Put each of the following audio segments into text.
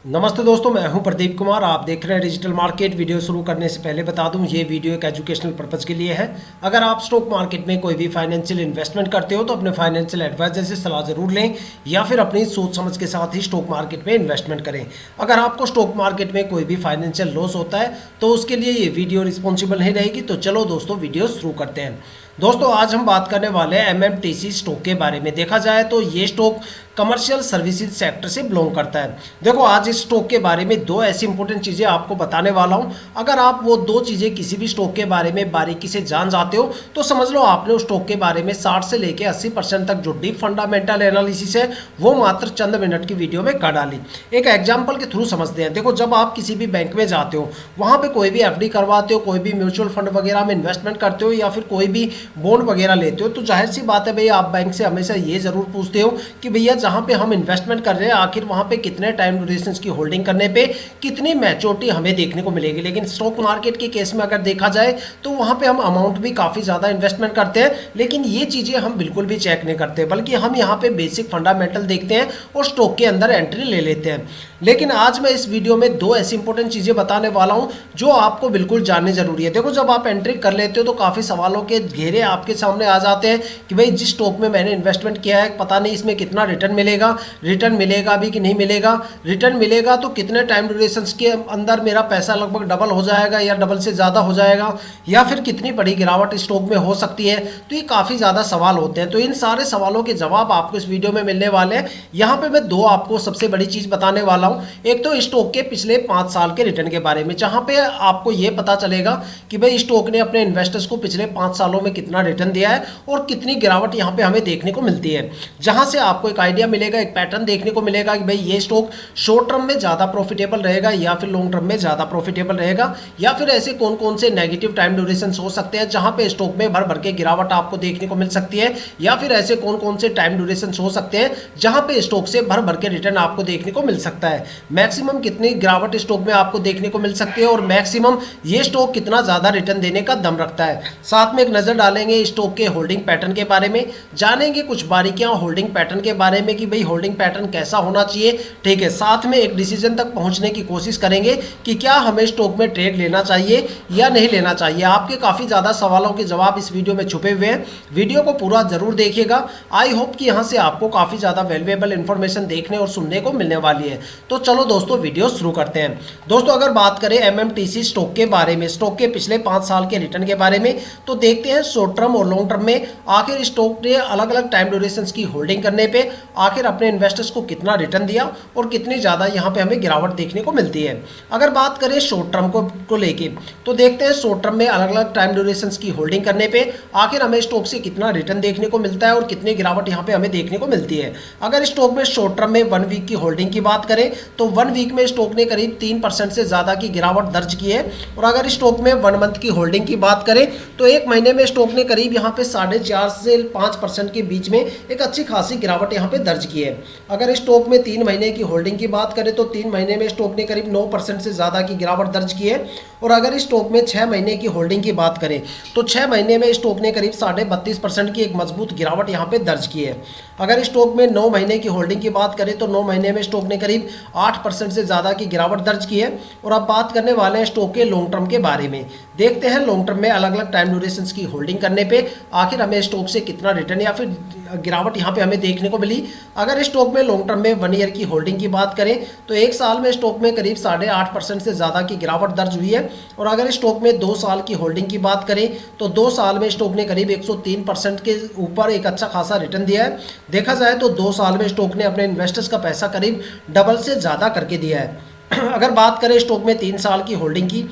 नमस्ते दोस्तों, मैं हूं प्रदीप कुमार। आप देख रहे हैं डिजिटल मार्केट। वीडियो शुरू करने से पहले बता दूं, ये वीडियो एक एजुकेशनल पर्पज़ के लिए है। अगर आप स्टॉक मार्केट में कोई भी फाइनेंशियल इन्वेस्टमेंट करते हो तो अपने फाइनेंशियल एडवाइजर से सलाह ज़रूर लें या फिर अपनी सोच समझ के साथ ही स्टॉक मार्केट में इन्वेस्टमेंट करें। अगर आपको स्टॉक मार्केट में कोई भी फाइनेंशियल लॉस होता है तो उसके लिए ये वीडियो रिस्पॉन्सिबल नहीं रहेगी। तो चलो दोस्तों, वीडियो शुरू करते हैं। दोस्तों, आज हम बात करने वाले हैं एमएमटीसी स्टॉक के बारे में। देखा जाए तो ये स्टॉक कमर्शियल सर्विसेज सेक्टर से बिलोंग करता है। देखो, आज इस स्टॉक के बारे में दो ऐसी इंपॉर्टेंट चीज़ें आपको बताने वाला हूं। अगर आप वो दो चीज़ें किसी भी स्टॉक के बारे में बारीकी से जान जाते हो तो समझ लो आपने उस स्टॉक के बारे में 60 से लेकर 80% तक जो डीप फंडामेंटल एनालिसिस है वो मात्र चंद मिनट की वीडियो में कर डाली। एक एग्जाम्पल के थ्रू समझते हैं। देखो, जब आप किसी भी बैंक में जाते हो, वहाँ पर कोई भी एफडी करवाते हो, कोई भी म्यूचुअल फंड वगैरह में इन्वेस्टमेंट करते हो या फिर कोई भी बॉन्ड वगैरह लेते हो, तो जाहिर सी बात है भैया, आप बैंक से हमेशा ये जरूर पूछते हो कि भैया जहां पे हम इन्वेस्टमेंट कर रहे हैं आखिर वहां पे कितने टाइम ड्यूरेशन की होल्डिंग करने पे कितनी मैच्योरिटी हमें देखने को मिलेगी। लेकिन स्टॉक मार्केट के केस में अगर देखा जाए तो वहां पे हम अमाउंट भी काफ़ी ज़्यादा इन्वेस्टमेंट करते हैं, लेकिन ये चीज़ें हम बिल्कुल भी चेक नहीं करते, बल्कि हम यहाँ पे बेसिक फंडामेंटल देखते हैं और स्टॉक के अंदर एंट्री ले लेते हैं। लेकिन आज मैं इस वीडियो में दो ऐसी इंपॉर्टेंट चीज़ें बताने वाला हूँ जो आपको बिल्कुल जाननी जरूरी है। देखो, जब आप एंट्री कर लेते हो तो काफ़ी सवालों के घेरे आपके सामने आ जाते हैं कि भाई जिस स्टॉक में मैंने इन्वेस्टमेंट किया है पता नहीं इसमें कितना रिटर्न मिलेगा, रिटर्न मिलेगा भी कि नहीं मिलेगा, रिटर्न मिलेगा तो कितने टाइम ड्यूरेशन के अंदर मेरा पैसा लगभग डबल हो जाएगा या डबल से ज़्यादा हो जाएगा, या फिर कितनी बड़ी गिरावट स्टॉक में हो सकती है। तो ये काफ़ी ज़्यादा सवाल होते हैं। तो इन सारे सवालों के जवाब आपको इस वीडियो में मिलने वाले हैं। यहाँ पे मैं दो आपको सबसे बड़ी चीज़ बताने वाला हूँ। एक तो स्टॉक के पिछले 5 साल के रिटर्न के बारे में, जहाँ पे आपको ये पता चलेगा कि भाई स्टॉक ने अपने इन्वेस्टर्स को पिछले 5 सालों में कितना रिटर्न दिया है और कितनी गिरावट यहाँ पे हमें देखने को मिलती है। जहाँ से आपको एक आइडिया मिलेगा, एक पैटर्न देखने को मिलेगा कि भाई ये स्टॉक शॉर्ट टर्म में ज़्यादा प्रॉफिटेबल रहेगा या फिर लॉन्ग टर्म में ज़्यादा प्रॉफिटेबल रहेगा, या फिर ऐसे कौन कौन से नेगेटिव टाइम ड्यूरेशन हो सकते हैं जहाँ पे स्टॉक में भर भर के गिरावट आपको देखने को मिल सकती है, या फिर ऐसे कौन कौन से टाइम ड्यूरेशन हो सकते हैं जहाँ पे स्टॉक से भर भर के रिटर्न आपको देखने को मिल सकता है। मैक्सिमम कितनी गिरावट स्टॉक में आपको देखने को मिल सकती है और मैक्सिमम ये स्टॉक कितना ज़्यादा रिटर्न देने का दम रखता है। साथ में एक नज़र डालेंगे स्टॉक के होल्डिंग पैटर्न के बारे में, जानेंगे कुछ बारीकियां होल्डिंग पैटर्न के बारे में कि भाई होल्डिंग पैटर्न कैसा होना चाहिए। ठीक है, साथ में एक डिसीजन तक पहुंचने की कोशिश करेंगे कि क्या हमें स्टॉक में ट्रेड लेना चाहिए या नहीं लेना चाहिए। आपके काफ़ी ज़्यादा सवालों के जवाब इस वीडियो में छुपे हुए हैं। वीडियो को पूरा जरूर देखिएगा। आई होप कि यहाँ से आपको काफ़ी ज़्यादा वैल्यूएबल इन्फॉर्मेशन देखने और सुनने को मिलने वाली है। तो चलो दोस्तों, वीडियो शुरू करते हैं। दोस्तों, अगर बात करें एमएमटीसी स्टॉक के बारे में, स्टॉक के पिछले 5 साल के रिटर्न के बारे में, तो देखते हैं शॉर्ट टर्म और लॉन्ग टर्म में आखिर स्टॉक ने अलग अलग टाइम ड्यूरेशन की होल्डिंग करने पे आखिर अपने इन्वेस्टर्स को कितना रिटर्न दिया और कितनी ज़्यादा यहाँ पे हमें गिरावट देखने को मिलती है। अगर बात करें शॉर्ट टर्म को लेके, तो देखते हैं शॉर्ट टर्म में अलग अलग टाइम ड्यूरेशन की होल्डिंग करने पे आखिर हमें स्टॉक से कितना रिटर्न देखने को मिलता है और कितनी गिरावट यहाँ पे हमें देखने को मिलती है। अगर स्टॉक में शॉर्ट टर्म में 1 वीक की होल्डिंग की बात करें तो 1 वीक में स्टॉक ने करीब 3% से ज़्यादा की गिरावट दर्ज की है। और अगर स्टॉक में 1 मंथ की होल्डिंग की बात करें तो 1 महीने में स्टॉक ने करीब यहाँ पे 4.5 से 5% के बीच में एक अच्छी खासी गिरावट यहाँ पे दर्ज की है। अगर स्टॉक में 3 महीने की होल्डिंग की बात करें तो 3 महीने में स्टॉक ने करीब 9% से ज़्यादा की गिरावट दर्ज की है। और अगर स्टॉक में 6 महीने की होल्डिंग की बात करें तो 6 महीने में स्टॉक ने करीब 32.5% की एक मजबूत गिरावट यहाँ पे दर्ज की है। अगर स्टॉक में 9 महीने की होल्डिंग की बात करें तो 9 महीने में स्टॉक ने करीब 8% से ज़्यादा की गिरावट दर्ज की है। और अब बात करने वाले हैं स्टॉक के लॉन्ग टर्म के बारे में। देखते हैं लॉन्ग टर्म में अलग अलग टाइम ड्यूरेशन की होल्डिंग करने पे आखिर हमें स्टॉक से कितना रिटर्न या फिर गिरावट यहाँ पे हमें देखने को मिली। अगर स्टॉक में लॉन्ग टर्म में 1 ईयर की होल्डिंग की बात करें तो 1 साल में स्टॉक में करीब 8.5% से ज़्यादा की गिरावट दर्ज हुई है। और अगर स्टॉक में 2 साल की होल्डिंग की बात करें तो 2 साल में स्टॉक ने करीब 103% के ऊपर एक अच्छा खासा रिटर्न दिया है। देखा जाए तो 2 साल में स्टॉक ने अपने इन्वेस्टर्स का पैसा करीब डबल से ज़्यादा करके दिया है। अगर बात करें स्टॉक में 3 साल की होल्डिंग की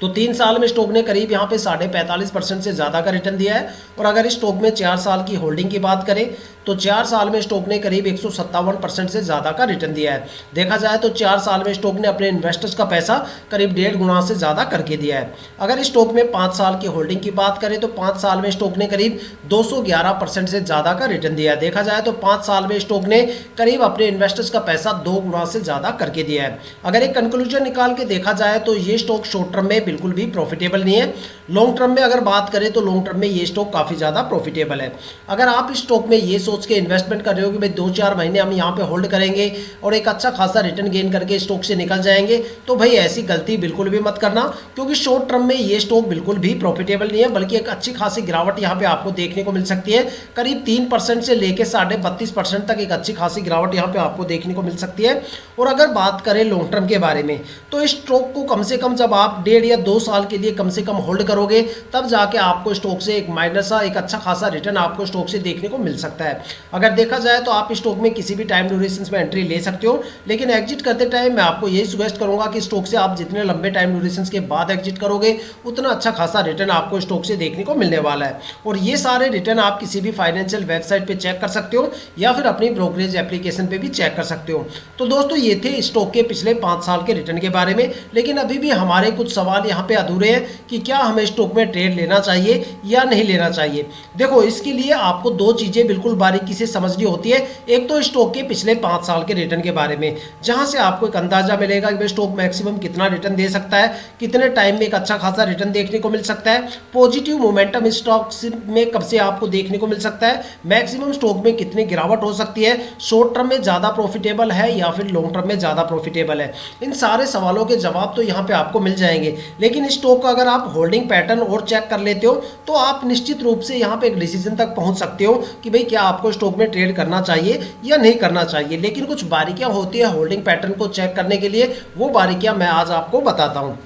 तो 3 साल में स्टॉक ने करीब यहाँ पे 45.5% से ज़्यादा का रिटर्न दिया है। और अगर स्टॉक में 4 साल की होल्डिंग की बात करें तो 4 साल में स्टॉक ने करीब 157% से ज़्यादा का रिटर्न दिया है। देखा जाए तो 4 साल में स्टॉक ने अपने इन्वेस्टर्स का पैसा करीब 1.5 गुना से ज़्यादा करके दिया है। अगर स्टॉक में 5 साल की होल्डिंग की बात करें तो 5 साल में स्टॉक ने करीब 211% से ज़्यादा का रिटर्न दिया है। देखा जाए तो 5 साल में स्टॉक ने करीब अपने इन्वेस्टर्स का पैसा 2 गुना से ज़्यादा करके दिया है। अगर एक कंक्लूजन निकाल के देखा जाए तो ये स्टॉक शॉर्ट टर्म में बिल्कुल भी प्रॉफिटेबल नहीं है। लॉन्ग टर्म में अगर बात करें तो लॉन्ग टर्म में ये स्टॉक काफ़ी ज़्यादा प्रॉफिटेबल है। अगर आप इस स्टॉक में ये सोच के इन्वेस्टमेंट कर रहे हो कि भाई 2-4 महीने हम यहाँ पे होल्ड करेंगे और एक अच्छा खासा रिटर्न गेन करके स्टॉक से निकल जाएंगे, तो भाई ऐसी गलती बिल्कुल भी मत करना, क्योंकि शॉर्ट टर्म में ये स्टॉक बिल्कुल भी प्रॉफिटेबल नहीं है, बल्कि एक अच्छी खासी गिरावट यहाँ पे आपको देखने को मिल सकती है। करीब 3% से लेकर 32.5% तक एक अच्छी खासी गिरावट यहाँ पे आपको देखने को मिल सकती है। और अगर बात करें लॉन्ग टर्म के बारे में, तो इस स्टॉक को कम से कम जब आप 1.5 या 2 साल के लिए कम से कम होल्ड करोगे, तब जाके आपको स्टॉक से एक माइनर सा एक अच्छा खासा रिटर्न आपको स्टॉक से देखने को मिल सकता है। अगर देखा जाए तो आप स्टॉक में किसी भी टाइम ड्यूरेशन में एंट्री ले सकते हो, लेकिन एग्जिट करते टाइम मैं आपको यही सजेस्ट करूंगा कि स्टॉक से आप जितने लंबे टाइम ड्यूरेशन के बाद एग्जिट करोगे, उतना अच्छा खासा रिटर्न आपको स्टॉक से देखने को मिलने वाला है। और ये सारे रिटर्न आप किसी भी फाइनेंशियल वेबसाइट पे चेक कर सकते हो या फिर अपनी ब्रोकरेज एप्लीकेशन पे भी चेक कर सकते हो। तो दोस्तों ये थे स्टॉक के पिछले 5 साल के रिटर्न के बारे में, लेकिन अभी भी हमारे कुछ सवाल यहाँ पे अधूरे हैं कि क्या हमें स्टॉक में ट्रेड लेना चाहिए या नहीं लेना चाहिए। देखो, इसके लिए आपको 2 चीज़ें बिल्कुल बारीकी से समझनी होती है। एक तो स्टॉक के पिछले 5 साल के रिटर्न के बारे में, जहां से आपको एक अंदाजा मिलेगा कि स्टॉक मैक्सिमम कितना रिटर्न दे सकता है, कितने टाइम में एक अच्छा खासा रिटर्न देखने को मिल सकता है, पॉजिटिव मोमेंटम स्टॉक में कब से आपको देखने को मिल सकता है, मैक्सिमम स्टॉक में कितनी गिरावट हो सकती है, शॉर्ट टर्म में ज़्यादा प्रॉफिटेबल है या फिर लॉन्ग टर्म में ज़्यादा प्रॉफिटेबल है। इन सारे सवालों के जवाब तो यहाँ पे आपको मिल जाएंगे, लेकिन स्टॉक का अगर आप होल्डिंग पैटर्न और चेक कर लेते हो तो आप निश्चित रूप से यहाँ पे एक डिसीजन तक पहुँच सकते हो कि भाई क्या आपको स्टॉक में ट्रेड करना चाहिए या नहीं करना चाहिए। लेकिन कुछ बारीकियाँ होती है होल्डिंग पैटर्न को चेक करने के लिए, वो बारीकियाँ मैं आज आपको बताता हूँ।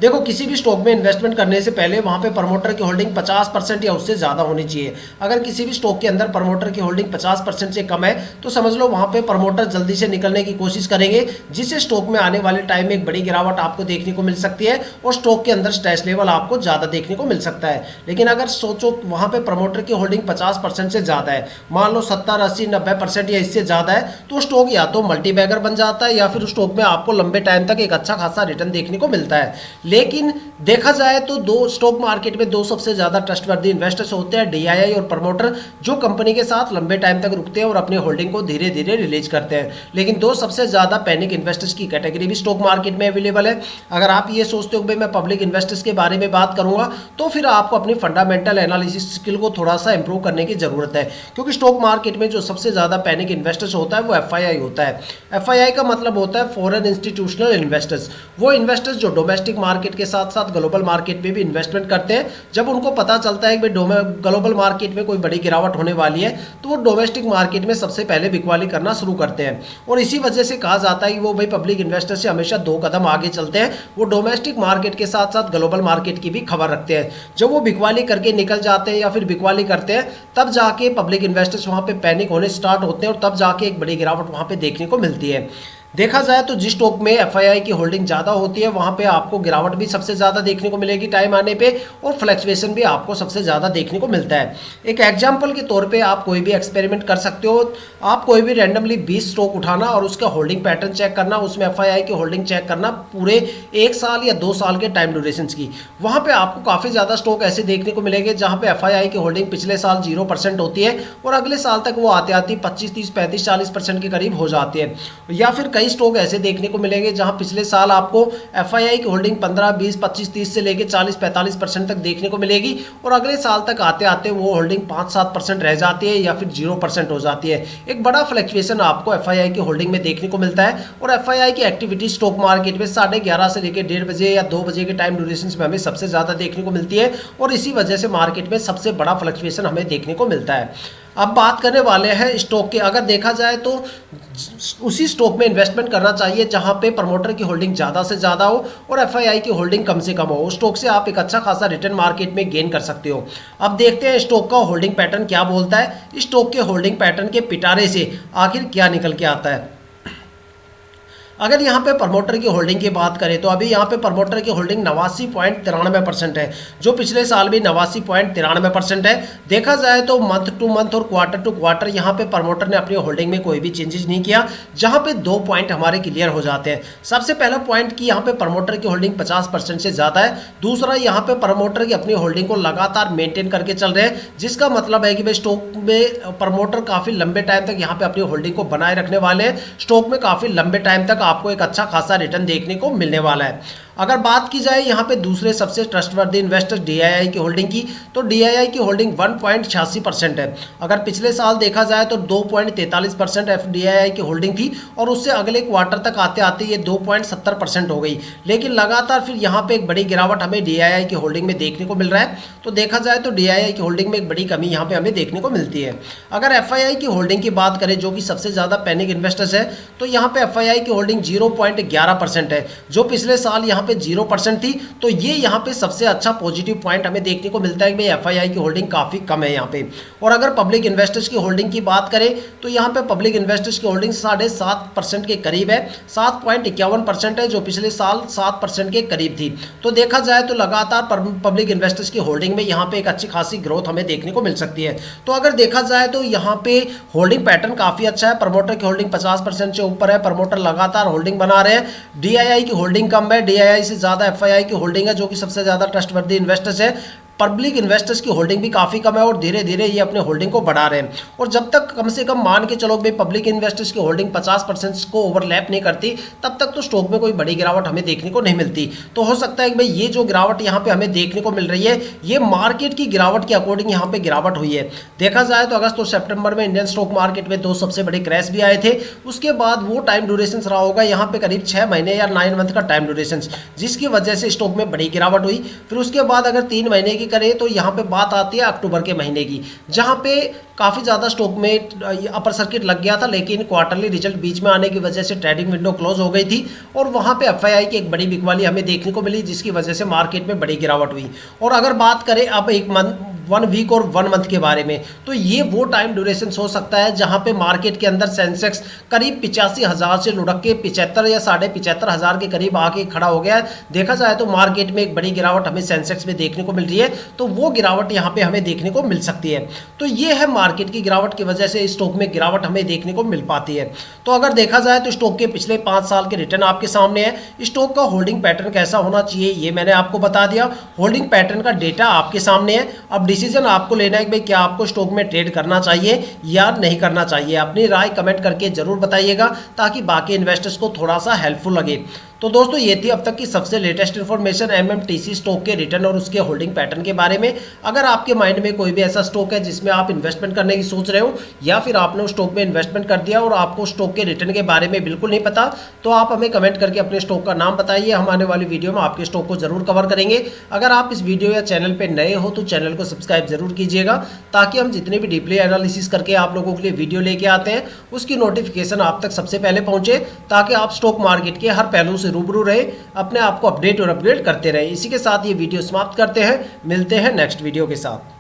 देखो, किसी भी स्टॉक में इन्वेस्टमेंट करने से पहले वहाँ पे प्रमोटर की होल्डिंग 50% या उससे ज़्यादा होनी चाहिए। अगर किसी भी स्टॉक के अंदर प्रमोटर की होल्डिंग 50% से कम है तो समझ लो वहाँ पे प्रमोटर जल्दी से निकलने की कोशिश करेंगे, जिससे स्टॉक में आने वाले टाइम में एक बड़ी गिरावट आपको देखने को मिल सकती है और स्टॉक के अंदर स्ट्रेस लेवल आपको ज़्यादा देखने को मिल सकता है। लेकिन अगर सोचो वहाँ पर प्रमोटर की होल्डिंग 50% से ज़्यादा है, मान लो 70, 80, 90% या इससे ज़्यादा है, तो स्टॉक या तो मल्टीबैगर बन जाता है या फिर स्टॉक में आपको लंबे टाइम तक एक अच्छा खासा रिटर्न देखने को मिलता है। लेकिन देखा जाए तो दो स्टॉक मार्केट में 2 सबसे ज्यादा ट्रस्टवर्दी इन्वेस्टर्स होते हैं, डीआईआई और प्रमोटर, जो कंपनी के साथ लंबे टाइम तक रुकते हैं और अपनी होल्डिंग को धीरे धीरे रिलीज करते हैं। लेकिन 2 सबसे ज्यादा पैनिक इन्वेस्टर्स की कैटेगरी भी स्टॉक मार्केट में अवेलेबल है। अगर आप ये सोचते हो कि मैं पब्लिक इन्वेस्टर्स के बारे में बात करूंगा, तो फिर आपको अपनी फंडामेंटल एनालिसिस स्किल को थोड़ा सा इंप्रूव करने की जरूरत है, क्योंकि स्टॉक मार्केट में जो सबसे ज्यादा पैनिक इन्वेस्टर्स होता है वो एफआईआई होता है। एफआईआई का मतलब होता है फॉरेन इंस्टीट्यूशनल इन्वेस्टर्स, वो इन्वेस्टर्स जो डोमेस्टिक मार्केट के साथ साथ ग्लोबल मार्केट में भी इन्वेस्टमेंट करते हैं। जब उनको पता चलता है कि ग्लोबल मार्केट में कोई बड़ी गिरावट होने वाली है, तो वो डोमेस्टिक मार्केट में सबसे पहले बिकवाली करना शुरू करते हैं। और इसी वजह से कहा जाता है कि वो भाई पब्लिक इन्वेस्टर से हमेशा 2 कदम आगे चलते हैं। वो डोमेस्टिक मार्केट के साथ साथ ग्लोबल मार्केट की भी खबर रखते हैं। जब वो बिकवाली करके निकल जाते हैं या फिर बिकवाली करते हैं, तब जाके पब्लिक इन्वेस्टर्स वहाँ पे पैनिक होने स्टार्ट होते हैं और तब जाके एक बड़ी गिरावट वहाँ पे देखने को मिलती है। देखा जाए तो जिस स्टॉक में एफआईआई की होल्डिंग ज़्यादा होती है, वहाँ पे आपको गिरावट भी सबसे ज़्यादा देखने को मिलेगी टाइम आने पे, और फ्लक्चुएशन भी आपको सबसे ज़्यादा देखने को मिलता है। एक एग्जांपल के तौर पे आप कोई भी एक्सपेरिमेंट कर सकते हो। आप कोई भी रैंडमली 20 स्टॉक उठाना और उसका होल्डिंग पैटर्न चेक करना, उसमें एफआईआई की होल्डिंग चेक करना पूरे 1 साल या 2 साल के टाइम ड्यूरेशन की। वहाँ पर आपको काफ़ी ज़्यादा स्टॉक ऐसे देखने को मिलेंगे जहाँ पे एफआईआई की होल्डिंग पिछले साल 0% होती है और अगले साल तक वो आते आती 25, 30, 35, 40% के करीब हो जाती है। या फिर कई स्टॉक ऐसे देखने को मिलेंगे जहां पिछले साल आपको एफआईआई की होल्डिंग 15, 20, 25, 30 से लेकर 40, 45% तक देखने को मिलेगी और अगले साल तक आते आते वो होल्डिंग 5-7% रह जाती है या फिर 0% हो जाती है। एक बड़ा फ्लक्चुएशन आपको एफआईआई की होल्डिंग में देखने को मिलता है। और एफआईआई की एक्टिविटी स्टॉक मार्केट में 11:30 से लेकर 1:30 बजे या 2 बजे के टाइम ड्यूरेशन में हमें सबसे ज़्यादा देखने को मिलती है और इसी वजह से मार्केट में सबसे बड़ा फ्लक्चुएशन हमें देखने को मिलता है। अब बात करने वाले हैं स्टॉक के। अगर देखा जाए तो उसी स्टॉक में इन्वेस्टमेंट करना चाहिए जहां पे प्रमोटर की होल्डिंग ज़्यादा से ज़्यादा हो और एफआईआई की होल्डिंग कम से कम हो। उस स्टॉक से आप एक अच्छा खासा रिटर्न मार्केट में गेन कर सकते हो। अब देखते हैं स्टॉक का होल्डिंग पैटर्न क्या बोलता है। स्टॉक के होल्डिंग पैटर्न के पिटारे से आखिर क्या निकल के आता है। अगर यहाँ पे प्रमोटर की होल्डिंग की बात करें तो अभी यहाँ पे प्रमोटर की होल्डिंग 89.93% है, जो पिछले साल भी 89.93% है। देखा जाए तो मंथ टू मंथ और क्वार्टर टू क्वार्टर यहाँ पे प्रमोटर ने अपनी होल्डिंग में कोई भी चेंजेस नहीं किया, जहाँ पे 2 पॉइंट हमारे क्लियर हो जाते हैं। सबसे पहला पॉइंट कि यहाँ पे प्रमोटर की होल्डिंग 50% से ज़्यादा है। दूसरा, यहाँ पे प्रमोटर की अपनी होल्डिंग को लगातार मेंटेन करके चल रहे हैं, जिसका मतलब है कि भाई स्टॉक में प्रमोटर काफ़ी लंबे टाइम तक यहाँ पे अपनी होल्डिंग को बनाए रखने वाले हैं। स्टॉक में काफ़ी लंबे टाइम तक आपको एक अच्छा खासा रिटर्न देखने को मिलने वाला है। अगर बात की जाए यहाँ पे दूसरे सबसे ट्रस्टवर्दी इन्वेस्टर DII की होल्डिंग की, तो DII की होल्डिंग 1.86% है। अगर पिछले साल देखा जाए तो 2.43% FDII की होल्डिंग थी और उससे अगले क्वार्टर तक आते आते ये 2.70% हो गई। लेकिन लगातार फिर यहाँ पे एक बड़ी गिरावट हमें DII की होल्डिंग में देखने को मिल रहा है। तो देखा जाए तो DII की होल्डिंग में एक बड़ी कमी यहाँ पे हमें देखने को मिलती है। अगर FII की होल्डिंग की बात करें, जो कि सबसे ज़्यादा पैनिक इन्वेस्टर्स है, तो यहाँ पे FII की होल्डिंग 0.11% है, जो पिछले साल यहाँ पे 0% थी। तो ये यहाँ पे सबसे अच्छा पॉजिटिव पॉइंट हमें देखने को मिलता है कि भाई FII की होल्डिंग काफ़ी कम है यहाँ पे। और अगर पब्लिक इन्वेस्टर्स की होल्डिंग की बात करें तो यहाँ पे पब्लिक इन्वेस्टर्स की होल्डिंग 7.5% के करीब है, 7.51% है, जो पिछले साल 7% के करीब थी। तो देखा जाए तो लगातार पब्लिक इन्वेस्टर्स की होल्डिंग में यहाँ पे एक अच्छी खासी ग्रोथ हमें देखने को मिल सकती है। तो अगर देखा जाए तो यहाँ पे होल्डिंग पैटर्न काफ़ी अच्छा है। प्रमोटर की होल्डिंग 50% से ऊपर है, प्रमोटर लगातार होल्डिंग बना रहे हैं। DII की होल्डिंग कम है, DII से ज़्यादा FII की होल्डिंग है, जो कि सबसे ज़्यादा ट्रस्टवर्दी इन्वेस्टर्स है। पब्लिक इन्वेस्टर्स की होल्डिंग भी काफ़ी कम है और धीरे धीरे ये अपने होल्डिंग को बढ़ा रहे हैं। और जब तक कम से कम मान के चलो भाई पब्लिक इन्वेस्टर्स की होल्डिंग 50% को ओवरलैप नहीं करती, तब तक तो स्टॉक में कोई बड़ी गिरावट हमें देखने को नहीं मिलती। तो हो सकता है कि भाई ये जो गिरावट यहाँ पे हमें देखने को मिल रही है, ये मार्केट की गिरावट के अकॉर्डिंग यहाँ पे गिरावट हुई है। देखा जाए तो अगस्त और सितंबर में इंडियन स्टॉक मार्केट में 2 सबसे बड़े क्रैश भी आए थे। उसके बाद वो टाइम ड्यूरेशन रहा होगा यहाँ पे करीब 6 महीने या 9 मंथ का टाइम ड्यूरेशन, जिसकी वजह से स्टॉक में बड़ी गिरावट हुई। फिर उसके बाद अगर 3 महीने की करें तो यहाँ पे बात आती है अक्टूबर के महीने की, जहां पे काफ़ी ज़्यादा स्टॉक में अपर सर्किट लग गया था, लेकिन क्वार्टरली रिजल्ट बीच में आने की वजह से ट्रेडिंग विंडो क्लोज हो गई थी और वहां पे FII की एक बड़ी बिकवाली हमें देखने को मिली, जिसकी वजह से मार्केट में बड़ी गिरावट हुई। और अगर बात करें अब 1 वीक और 1 मंथ के बारे में, तो ये वो टाइम ड्यूरेशन हो सकता है जहां पे मार्केट के अंदर सेंसेक्स करीब 85,000 से लुढ़क के 75 या 75,500 के करीब आके खड़ा हो गया है। देखा जाए तो मार्केट में एक बड़ी गिरावट हमें सेंसेक्स में देखने को मिल रही है, तो वो गिरावट यहाँ पे हमें देखने को मिल सकती है। तो ये है मार्केट की गिरावट की वजह से स्टॉक में गिरावट हमें देखने को मिल पाती है। तो अगर देखा जाए तो स्टॉक के पिछले 5 साल के रिटर्न आपके सामने है। स्टॉक का होल्डिंग पैटर्न कैसा होना चाहिए ये मैंने आपको बता दिया। होल्डिंग पैटर्न का डेटा आपके सामने है। अब डिसीजन आपको लेना है कि भाई क्या आपको स्टॉक में ट्रेड करना चाहिए या नहीं करना चाहिए। अपनी राय कमेंट करके जरूर बताइएगा ताकि बाकी इन्वेस्टर्स को थोड़ा सा हेल्पफुल लगे। तो दोस्तों ये थी अब तक की सबसे लेटेस्ट इन्फॉर्मेशन MMTC स्टॉक के रिटर्न और उसके होल्डिंग पैटर्न के बारे में। अगर आपके माइंड में कोई भी ऐसा स्टॉक है जिसमें आप इन्वेस्टमेंट करने की सोच रहे हो या फिर आपने उस स्टॉक में इन्वेस्टमेंट कर दिया और आपको स्टॉक के रिटर्न के बारे में बिल्कुल नहीं पता, तो आप हमें कमेंट करके अपने स्टॉक का नाम बताइए। हम आने वाली वीडियो में आपके स्टॉक को जरूर कवर करेंगे। अगर आप इस वीडियो या चैनल पर नए हो तो चैनल को सब्सक्राइब जरूर कीजिएगा, ताकि हम जितने भी डीपली एनालिसिस करके आप लोगों के लिए वीडियो लेके आते हैं उसकी नोटिफिकेशन आप तक सबसे पहले पहुंचे, ताकि आप स्टॉक मार्केट के हर पहलू से रूबरू रहे, अपने आप को अपडेट और अपग्रेड करते रहे। इसी के साथ ये वीडियो समाप्त करते हैं। मिलते हैं नेक्स्ट वीडियो के साथ।